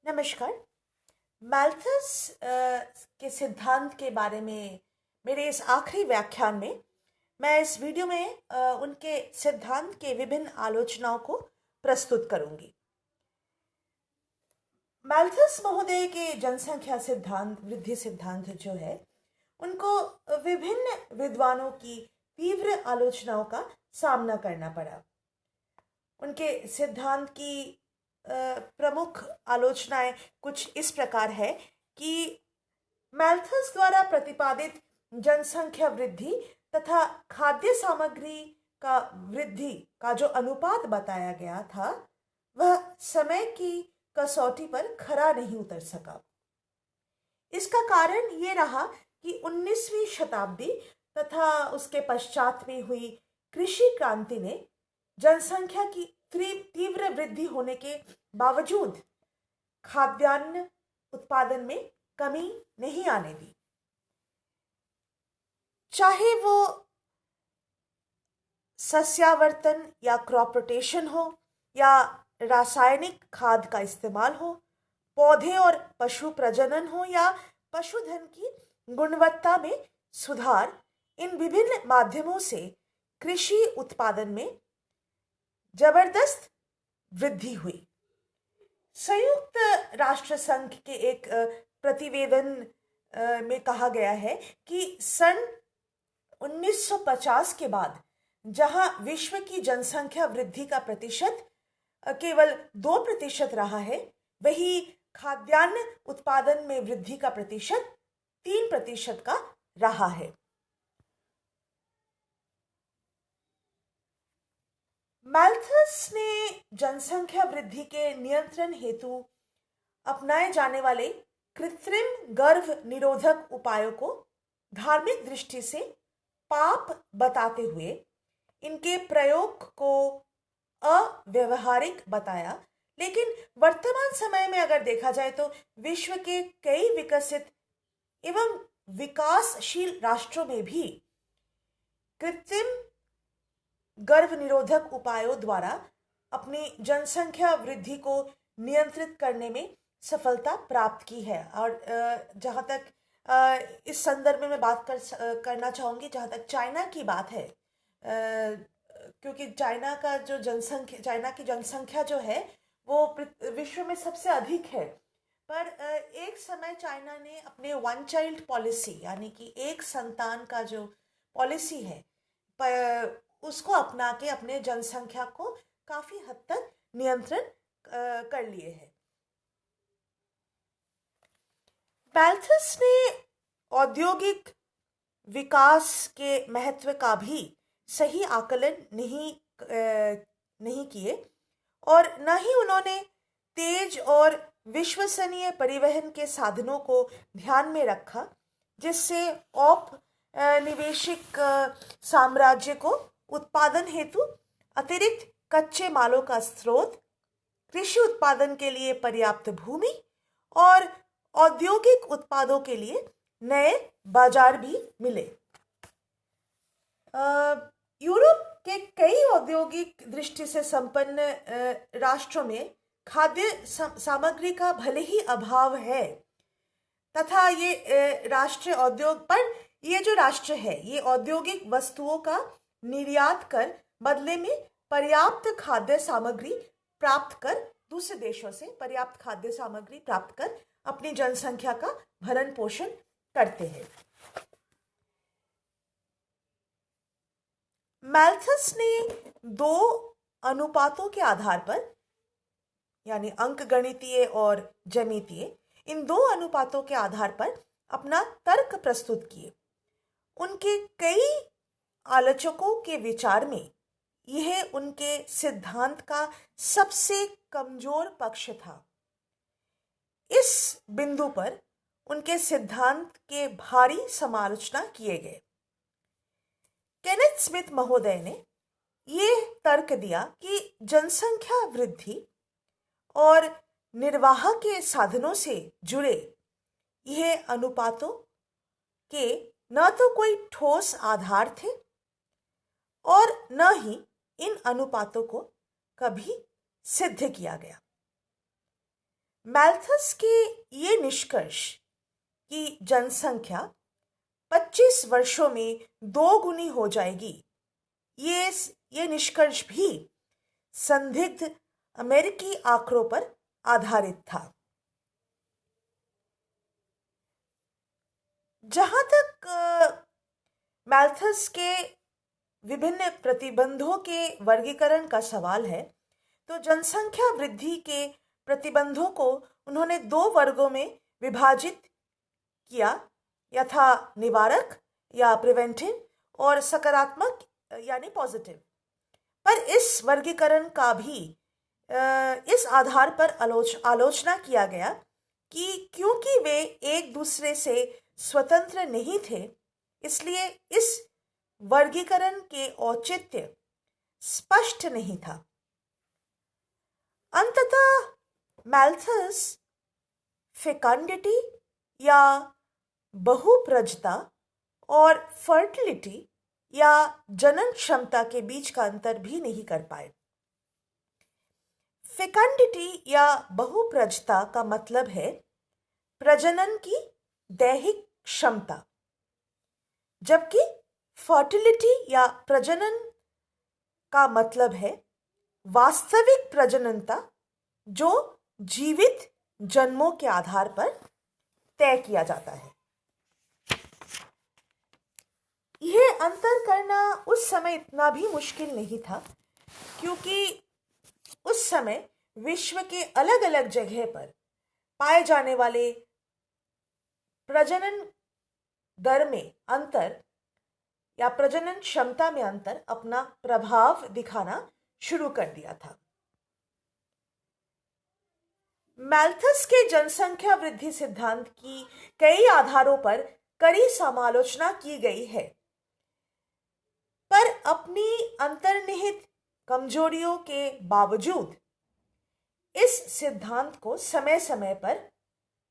नमस्कार। मैल्थस के सिद्धांत के बारे में मेरे इस आखिरी व्याख्यान में मैं इस वीडियो में उनके सिद्धांत के विभिन्न आलोचनाओं को प्रस्तुत करूंगी। मैल्थस महोदय के जनसंख्या सिद्धांत, वृद्धि सिद्धांत जो है, उनको विभिन्न विद्वानों की तीव्र आलोचनाओं का सामना करना पड़ा। उनके सिद्धांत की प्रमुख आलोचनाएं कुछ इस प्रकार है कि मैल्थस द्वारा प्रतिपादित जनसंख्या वृद्धि तथा खाद्य सामग्री का वृद्धि का जो अनुपात बताया गया था वह समय की कसौटी पर खरा नहीं उतर सका। इसका कारण ये रहा कि 19वीं शताब्दी तथा उसके पश्चात में हुई कृषि क्रांति ने जनसंख्या की तीव्र वृद्धि होने के बावजूद खाद्यान्न उत्पादन में कमी नहीं आने दी। चाहे वो सस्यावर्तन या क्रॉप रोटेशन हो या रासायनिक खाद का इस्तेमाल हो, पौधे और पशु प्रजनन हो या पशुधन की गुणवत्ता में सुधार, इन विभिन्न माध्यमों से कृषि उत्पादन में जबरदस्त वृद्धि हुई। संयुक्त राष्ट्र संघ के एक प्रतिवेदन में कहा गया है कि सन 1950 के बाद जहां विश्व की जनसंख्या वृद्धि का प्रतिशत केवल 2% रहा है, वही खाद्यान्न उत्पादन में वृद्धि का प्रतिशत 3% का रहा है। मैल्थस ने जनसंख्या वृद्धि के नियंत्रण हेतु अपनाए जाने वाले कृत्रिम गर्भ निरोधक उपायों को धार्मिक दृष्टि से पाप बताते हुए इनके प्रयोग को अव्यवहारिक बताया। लेकिन वर्तमान समय में अगर देखा जाए तो विश्व के कई विकसित एवं विकासशील राष्ट्रों में भी कृत्रिम गर्भ निरोधक उपायों द्वारा अपनी जनसंख्या वृद्धि को नियंत्रित करने में सफलता प्राप्त की है। और जहाँ तक इस संदर्भ में मैं बात करना चाहूँगी, जहाँ तक चाइना की बात है, क्योंकि चाइना की जनसंख्या जो है वो विश्व में सबसे अधिक है। पर एक समय चाइना ने अपने वन चाइल्ड पॉलिसी यानी कि एक संतान का जो पॉलिसी है उसको अपना के अपने जनसंख्या को काफी हद तक नियंत्रण कर लिए हैं। मैल्थस ने औद्योगिक विकास के महत्व का भी सही आकलन नहीं किए और न ही उन्होंने तेज और विश्वसनीय परिवहन के साधनों को ध्यान में रखा, जिससे औपनिवेशिक साम्राज्य को उत्पादन हेतु अतिरिक्त कच्चे मालों का स्रोत, कृषि उत्पादन के लिए पर्याप्त भूमि और औद्योगिक उत्पादों के लिए नए बाजार भी मिले। यूरोप के कई औद्योगिक दृष्टि से संपन्न राष्ट्रों में खाद्य सामग्री का भले ही अभाव है तथा ये राष्ट्र है ये औद्योगिक वस्तुओं का निर्यात कर बदले में पर्याप्त खाद्य सामग्री प्राप्त कर दूसरे देशों से पर्याप्त खाद्य सामग्री प्राप्त कर अपनी जनसंख्या का भरण पोषण करते हैं। मैल्थस ने 2 अनुपातों के आधार पर, यानी अंकगणितीय और ज्यामितीय, इन 2 अनुपातों के आधार पर अपना तर्क प्रस्तुत किए। उनके कई आलोचकों के विचार में यह उनके सिद्धांत का सबसे कमजोर पक्ष था। इस बिंदु पर उनके सिद्धांत के भारी समालोचना किए गए। केनेथ स्मिथ महोदय ने यह तर्क दिया कि जनसंख्या वृद्धि और निर्वाह के साधनों से जुड़े यह अनुपातों के न तो कोई ठोस आधार थे और न ही इन अनुपातों को कभी सिद्ध किया गया। मैल्थस के ये निष्कर्ष कि जनसंख्या 25 वर्षों में 2 गुनी हो जाएगी, ये निष्कर्ष भी संदिग्ध अमेरिकी आंकड़ों पर आधारित था। जहां तक मैल्थस के विभिन्न प्रतिबंधों के वर्गीकरण का सवाल है, तो जनसंख्या वृद्धि के प्रतिबंधों को उन्होंने 2 वर्गों में विभाजित किया, यथा निवारक या प्रिवेंटिव और सकारात्मक यानी पॉजिटिव। पर इस वर्गीकरण का भी इस आधार पर आलोचना किया गया कि क्योंकि वे एक दूसरे से स्वतंत्र नहीं थे, इसलिए इस वर्गीकरण के औचित्य स्पष्ट नहीं था। अंततः मैल्थस फेकंडिटी या बहुप्रजता और फर्टिलिटी या जनन क्षमता के बीच का अंतर भी नहीं कर पाए। फेकंडिटी या बहुप्रजता का मतलब है प्रजनन की दैहिक क्षमता, जबकि फर्टिलिटी या प्रजनन का मतलब है वास्तविक प्रजननता, जो जीवित जन्मों के आधार पर तय किया जाता है। यह अंतर करना उस समय इतना भी मुश्किल नहीं था, क्योंकि उस समय विश्व के अलग अलग जगह पर पाए जाने वाले प्रजनन दर में अंतर या प्रजनन क्षमता में अंतर अपना प्रभाव दिखाना शुरू कर दिया था। मैल्थस के जनसंख्या वृद्धि सिद्धांत की कई आधारों पर कड़ी समालोचना की गई है, पर अपनी अंतर्निहित कमजोरियों के बावजूद इस सिद्धांत को समय समय पर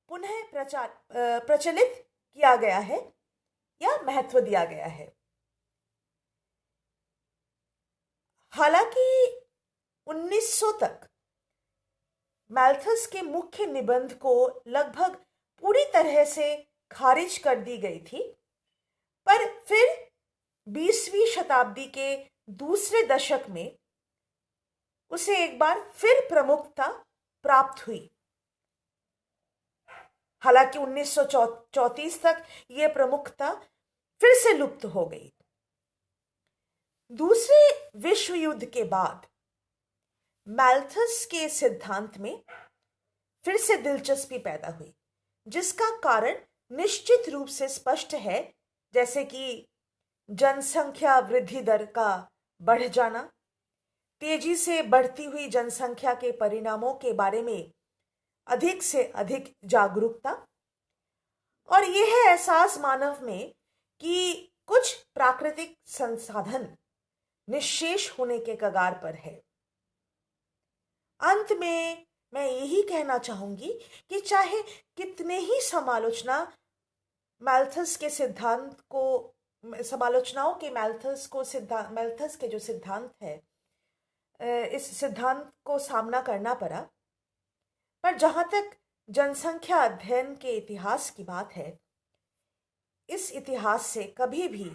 पुनः प्रचलित किया गया है या महत्व दिया गया है। हालांकि 1900 तक मैल्थस के मुख्य निबंध को लगभग पूरी तरह से खारिज कर दी गई थी, पर फिर 20वीं शताब्दी के दूसरे दशक में उसे एक बार फिर प्रमुखता प्राप्त हुई। हालांकि 1934 तक यह प्रमुखता फिर से लुप्त हो गई। दूसरे विश्व युद्ध के बाद मैल्थस के सिद्धांत में फिर से दिलचस्पी पैदा हुई, जिसका कारण निश्चित रूप से स्पष्ट है, जैसे कि जनसंख्या वृद्धि दर का बढ़ जाना, तेजी से बढ़ती हुई जनसंख्या के परिणामों के बारे में अधिक से अधिक जागरूकता और यह एहसास मानव में कि कुछ प्राकृतिक संसाधन निश्शेष होने के कगार पर है। अंत में मैं यही कहना चाहूंगी कि चाहे कितने ही समालोचनाओं के मैल्थस के जो सिद्धांत है, इस सिद्धांत को सामना करना पड़ा, पर जहां तक जनसंख्या अध्ययन के इतिहास की बात है, इस इतिहास से कभी भी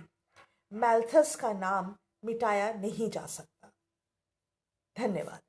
मैल्थस का नाम मिटाया नहीं जा सकता। धन्यवाद।